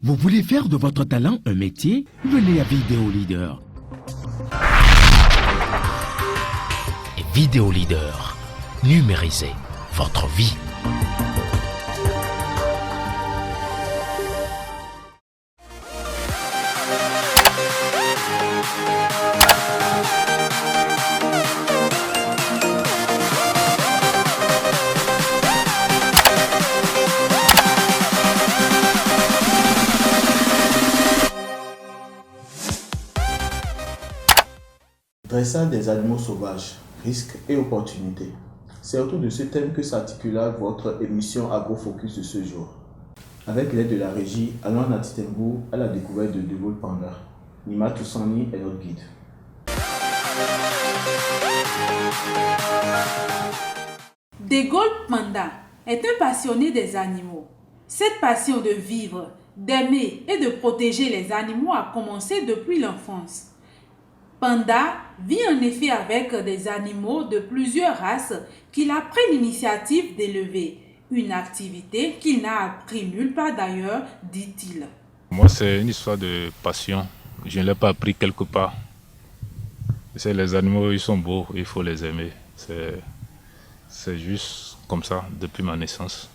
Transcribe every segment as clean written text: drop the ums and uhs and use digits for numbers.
Vous voulez faire de votre talent un métier? Venez à Vidéo Leader. Vidéo Leader. Numérisez votre vie. Dressage des animaux sauvages, risques et opportunités. C'est autour de ce thème que s'articula votre émission AgroFocus de ce jour. Avec l'aide de la régie, allons à Natitembourg à la découverte de Gaulle Panda. Nima Toussani est notre guide. Gaulle Panda est un passionné des animaux. Cette passion de vivre, d'aimer et de protéger les animaux a commencé depuis l'enfance. Panda vit en effet avec des animaux de plusieurs races qu'il a pris l'initiative d'élever, une activité qu'il n'a appris nulle part d'ailleurs, dit-il. Moi, c'est une histoire de passion. Je ne l'ai pas appris quelque part. Les animaux, ils sont beaux, il faut les aimer. C'est juste comme ça, depuis ma naissance.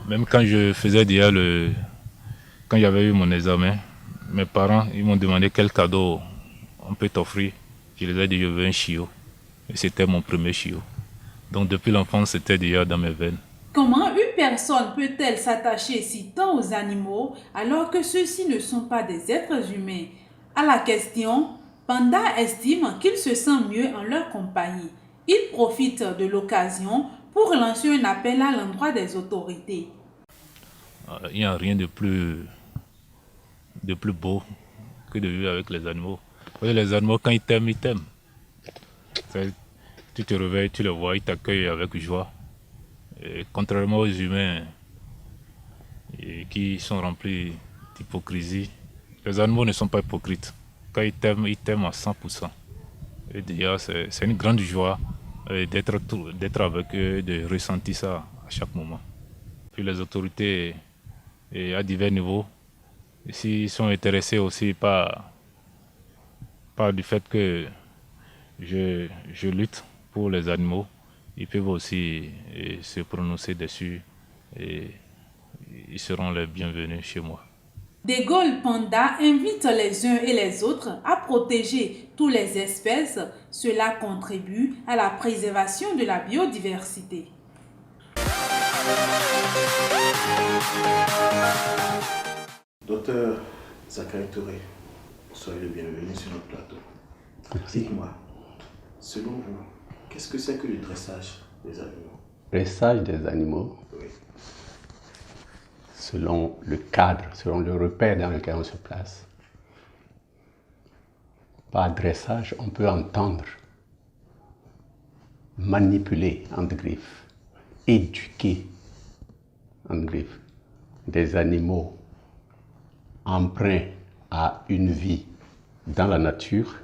Même quand je faisais déjà quand j'avais eu mon examen, mes parents ils m'ont demandé quel cadeau on peut t'offrir. Je les ai dit je veux un chiot. Et c'était mon premier chiot. Donc depuis l'enfance, c'était déjà dans mes veines. Comment une personne peut-elle s'attacher si tant aux animaux alors que ceux-ci ne sont pas des êtres humains? À la question, Panda estime qu'il se sent mieux en leur compagnie. Il profite de l'occasion pour lancer un appel à l'endroit des autorités. Il n'y a rien de plus beau que de vivre avec les animaux. Les animaux, quand ils t'aiment, ils t'aiment. Tu te réveilles, tu les vois, ils t'accueillent avec joie. Et contrairement aux humains qui sont remplis d'hypocrisie, les animaux ne sont pas hypocrites. Quand ils t'aiment à 100%. Et déjà, c'est une grande joie d'être avec eux, de ressentir ça à chaque moment. Puis les autorités, à divers niveaux, s'ils sont intéressés aussi par du fait que je lutte pour les animaux, ils peuvent aussi se prononcer dessus et ils seront les bienvenus chez moi. Gaulle Panda invite les uns et les autres à protéger toutes les espèces. Cela contribue à la préservation de la biodiversité. Docteur Zachary Touré, soyez le bienvenu sur notre plateau. Dites-moi, selon vous, qu'est-ce que c'est que le dressage des animaux? Dressage des animaux, Oui. Selon le cadre, selon le repère dans lequel on se place. Par dressage, on peut entendre manipuler, entre griffes, éduquer, entre griffes, des animaux emprunts à une vie dans la nature,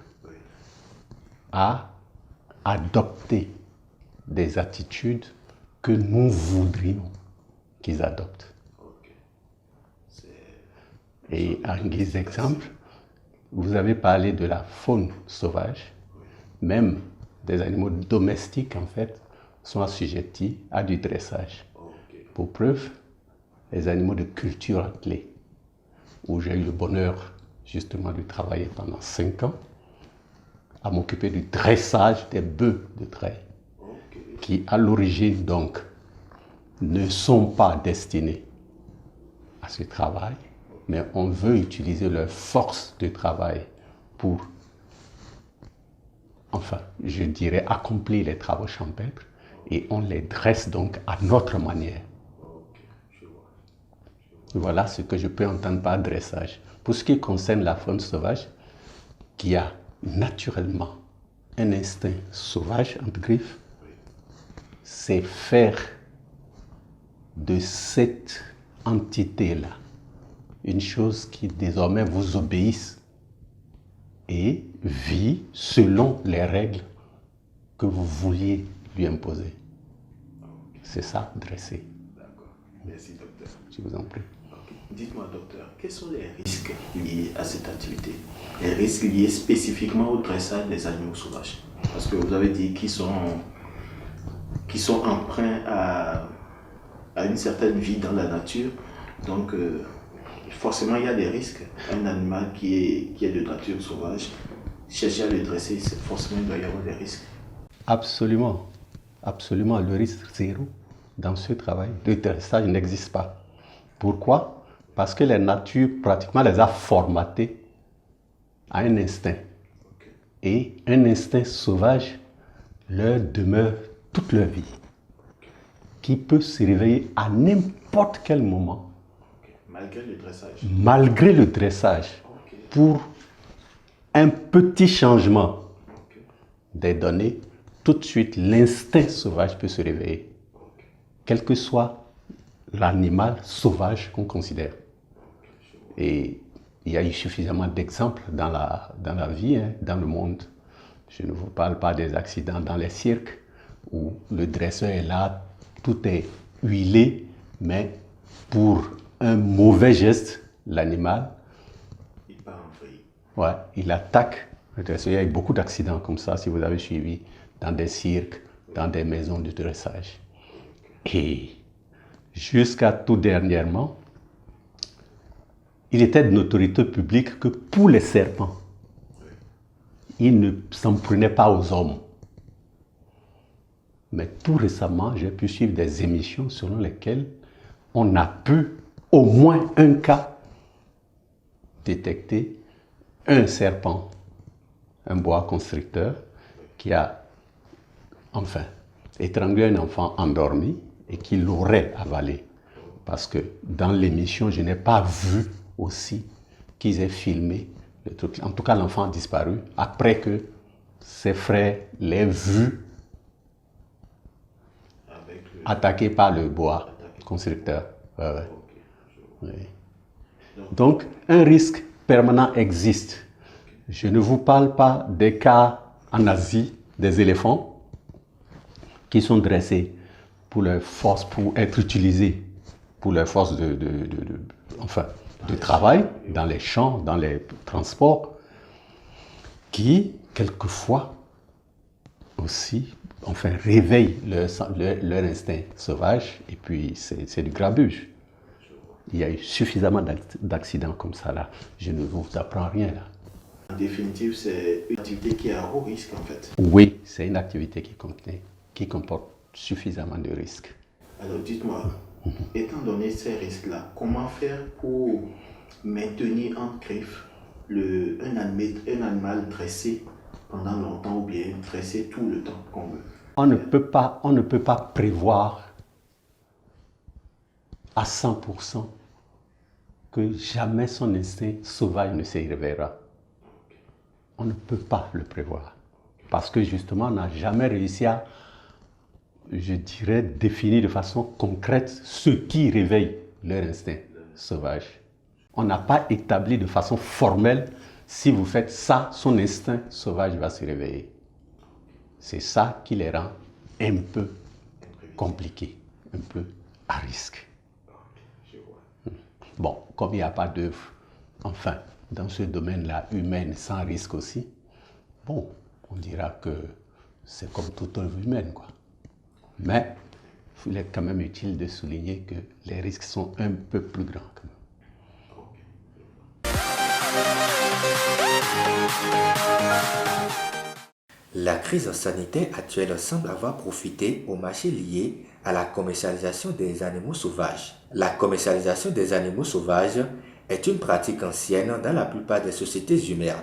à adopter des attitudes que nous voudrions qu'ils adoptent. Et en guise d'exemple, vous avez parlé de la faune sauvage. Même des animaux domestiques, en fait, sont assujettis à du dressage. Pour preuve, les animaux de culture attelée, où j'ai eu le bonheur justement de travailler pendant 5 ans, à m'occuper du dressage des bœufs de trait, qui à l'origine donc ne sont pas destinés à ce travail, mais on veut utiliser leur force de travail pour, enfin, je dirais, accomplir les travaux champêtres, et on les dresse donc à notre manière. Voilà ce que je peux entendre par dressage. Pour ce qui concerne la faune sauvage, qui a naturellement un instinct sauvage, entre griffes, c'est faire de cette entité-là une chose qui désormais vous obéisse et vit selon les règles que vous vouliez lui imposer. C'est ça, dresser. D'accord. Merci, docteur. Je vous en prie. Okay. Dites-moi, docteur, quels sont les risques liés à cette activité? Les risques liés spécifiquement au dressage des animaux sauvages? Parce que vous avez dit qu'ils sont emprunts à une certaine vie dans la nature. Donc, forcément, il y a des risques. Un animal qui est de nature sauvage, chercher à le dresser, forcément, il doit y avoir des risques. Absolument. Absolument. Le risque zéro dans ce travail de dressage n'existe pas. Pourquoi? Parce que la nature pratiquement les a formatés à un instinct. Et un instinct sauvage leur demeure toute leur vie, qui peut se réveiller à n'importe quel moment. Malgré le dressage. Malgré le dressage. Pour un petit changement des données, tout de suite, l'instinct sauvage peut se réveiller. Quel que soit l'animal sauvage qu'on considère. Et il y a eu suffisamment d'exemples dans la vie, dans le monde. Je ne vous parle pas des accidents dans les cirques, où le dresseur est là, tout est huilé, mais pour un mauvais geste, l'animal, il part en vrille. Ouais, il attaque le dresseur. Il y a eu beaucoup d'accidents comme ça, si vous avez suivi, dans des cirques, dans des maisons de dressage. Et jusqu'à tout dernièrement, il était de notoriété publique que pour les serpents, ils ne s'en prenaient pas aux hommes. Mais tout récemment, j'ai pu suivre des émissions selon lesquelles on a pu, au moins un cas, détecter un serpent, un boa constricteur, qui a, enfin, étranglé un enfant endormi et qui l'aurait avalé. Parce que dans l'émission, je n'ai pas vu aussi qu'ils aient filmé le truc. En tout cas, l'enfant a disparu après que ses frères l'aient vu attaqué par le boa constricteur. Oui. Donc, un risque permanent existe. Je ne vous parle pas des cas en Asie des éléphants qui sont dressés pour leur force, pour être utilisés pour leur force de travail dans les champs, dans les transports, qui, quelquefois, aussi, réveillent leur instinct sauvage, et puis c'est du grabuge. Il y a eu suffisamment d'accidents comme ça là. Je ne vous apprends rien là. En définitive, c'est une activité qui est à haut risque en fait. Oui, c'est une activité qui comporte suffisamment de risques. Alors dites-moi, étant donné ces risques-là, comment faire pour maintenir en griffe un animal dressé pendant longtemps ou bien dressé tout le temps qu'on veut? On ne peut pas prévoir à 100% que jamais son instinct sauvage ne se réveillera. On ne peut pas le prévoir. Parce que justement, on n'a jamais réussi à, je dirais, définir de façon concrète ce qui réveille leur instinct sauvage. On n'a pas établi de façon formelle, si vous faites ça, son instinct sauvage va se réveiller. C'est ça qui les rend un peu compliqués, un peu à risque. Bon, comme il n'y a pas d'œuvre, dans ce domaine-là, humaine, sans risque aussi, bon, on dira que c'est comme toute œuvre humaine, quoi. Mais il est quand même utile de souligner que les risques sont un peu plus grands, quand même. La crise sanitaire actuelle semble avoir profité au marché lié à la commercialisation des animaux sauvages. La commercialisation des animaux sauvages est une pratique ancienne dans la plupart des sociétés humaines.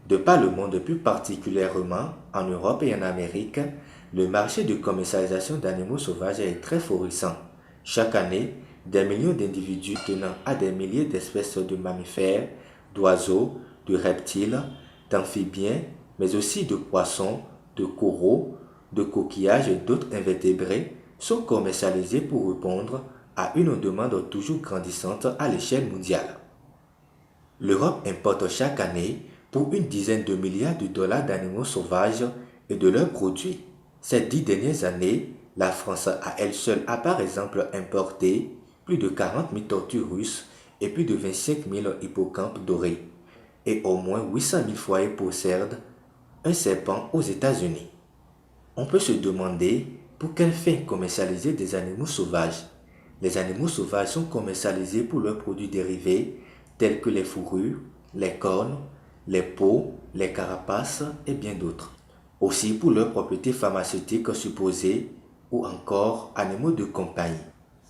De par le monde, plus particulièrement en Europe et en Amérique, le marché de commercialisation d'animaux sauvages est très florissant. Chaque année, des millions d'individus tenant à des milliers d'espèces de mammifères, d'oiseaux, de reptiles, d'amphibiens, mais aussi de poissons, de coraux, de coquillages et d'autres invertébrés sont commercialisés pour répondre à une demande toujours grandissante à l'échelle mondiale. L'Europe importe chaque année pour une dizaine de milliards de dollars d'animaux sauvages et de leurs produits. Ces 10 dernières années, la France à elle seule a par exemple importé plus de 40 000 tortues russes et plus de 25 000 hippocampes dorés. Et au moins 800 000 foyers possèdent un serpent aux États-Unis. On peut se demander pour quelle fin commercialiser des animaux sauvages. Les animaux sauvages sont commercialisés pour leurs produits dérivés tels que les fourrures, les cornes, les peaux, les carapaces et bien d'autres. Aussi pour leurs propriétés pharmaceutiques supposées ou encore animaux de compagnie.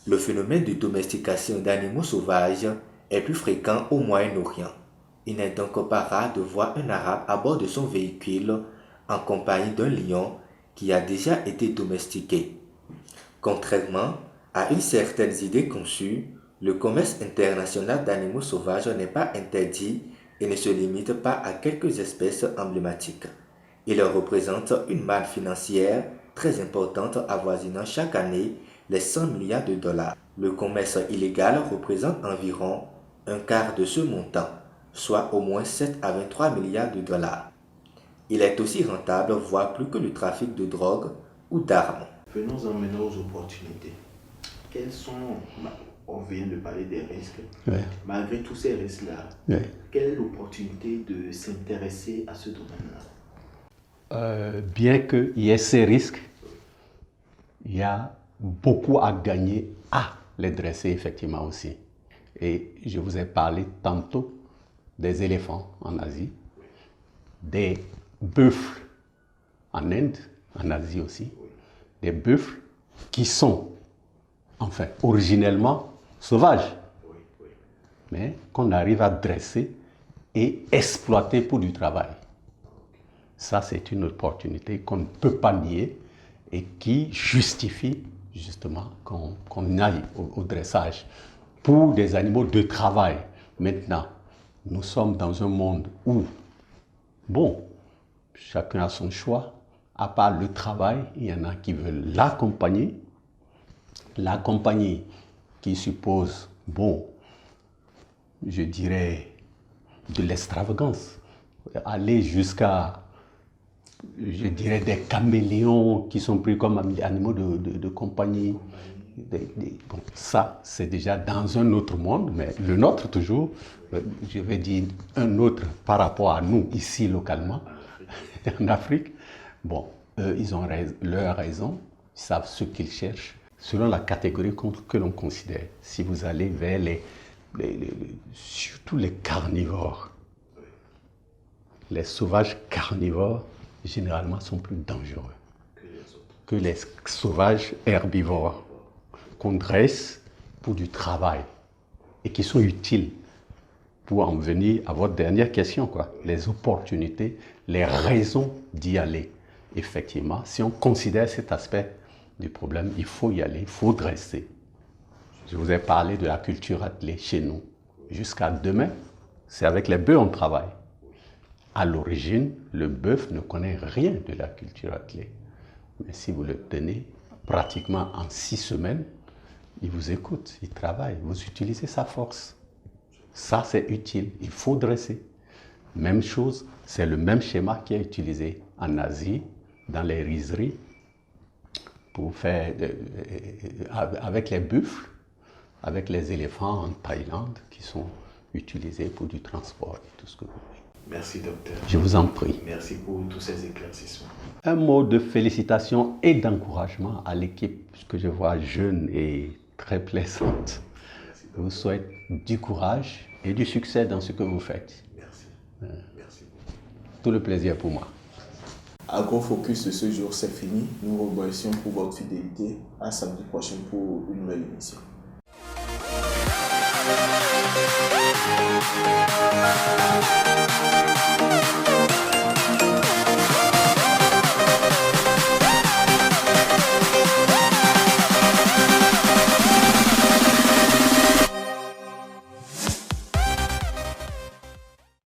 Le phénomène de domestication d'animaux sauvages est plus fréquent au Moyen-Orient. Il n'est donc pas rare de voir un Arabe à bord de son véhicule en compagnie d'un lion qui a déjà été domestiqué. Contrairement à une certaine idée conçue, le commerce international d'animaux sauvages n'est pas interdit et ne se limite pas à quelques espèces emblématiques. Il représente une manne financière très importante avoisinant chaque année les 100 milliards de dollars. Le commerce illégal représente environ un quart de ce montant, soit au moins 7 à 23 milliards de dollars. Il est aussi rentable, voire plus que le trafic de drogue ou d'armes. Venons-en maintenant aux opportunités. Quels sont, on vient de parler des risques, malgré tous ces risques-là, quelle est l'opportunité de s'intéresser à ce domaine-là? Bien qu'il y ait ces risques, il y a beaucoup à gagner à les dresser effectivement aussi. Et je vous ai parlé tantôt des éléphants en Asie, des buffles en Inde, en Asie aussi, des buffles qui sont, enfin, originellement sauvages, mais qu'on arrive à dresser et exploiter pour du travail. Ça, c'est une opportunité qu'on ne peut pas nier et qui justifie justement qu'on aille au dressage pour des animaux de travail. Maintenant, nous sommes dans un monde où, bon, chacun a son choix. À part le travail, il y en a qui veulent l'accompagner. L'accompagner qui suppose, bon, je dirais, de l'extravagance. Aller jusqu'à, je dirais, des caméléons qui sont pris comme animaux de compagnie. Bon, ça, c'est déjà dans un autre monde, mais le nôtre toujours, je vais dire un autre par rapport à nous, ici, localement, en Afrique. Bon, ils ont leur raison, ils savent ce qu'ils cherchent, selon la catégorie que l'on considère. Si vous allez vers surtout les carnivores, les sauvages carnivores, généralement, sont plus dangereux que les sauvages herbivores qu'on dresse pour du travail et qui sont utiles pour en venir à votre dernière question, quoi. Les opportunités, les raisons d'y aller. Effectivement, si on considère cet aspect du problème, il faut y aller, il faut dresser. Je vous ai parlé de la culture attelée chez nous. Jusqu'à demain, c'est avec les bœufs qu'on travaille. À l'origine, le bœuf ne connaît rien de la culture attelée. Mais si vous le tenez pratiquement en 6 semaines, il vous écoute, il travaille, vous utilisez sa force. Ça, c'est utile, il faut dresser. Même chose, c'est le même schéma qui est utilisé en Asie, dans les rizeries, pour faire avec les buffles, avec les éléphants en Thaïlande, qui sont utilisés pour du transport et tout ce que vous voulez. Merci, docteur. Je vous en prie. Merci pour tous ces éclaircissements. Un mot de félicitations et d'encouragement à l'équipe que je vois jeune et très plaisante. Je vous souhaite du courage et du succès dans ce que vous faites. Merci. Merci. Tout le plaisir pour moi. AgroFocus de ce jour, c'est fini. Nous vous remercions pour votre fidélité. À samedi prochain pour une nouvelle émission.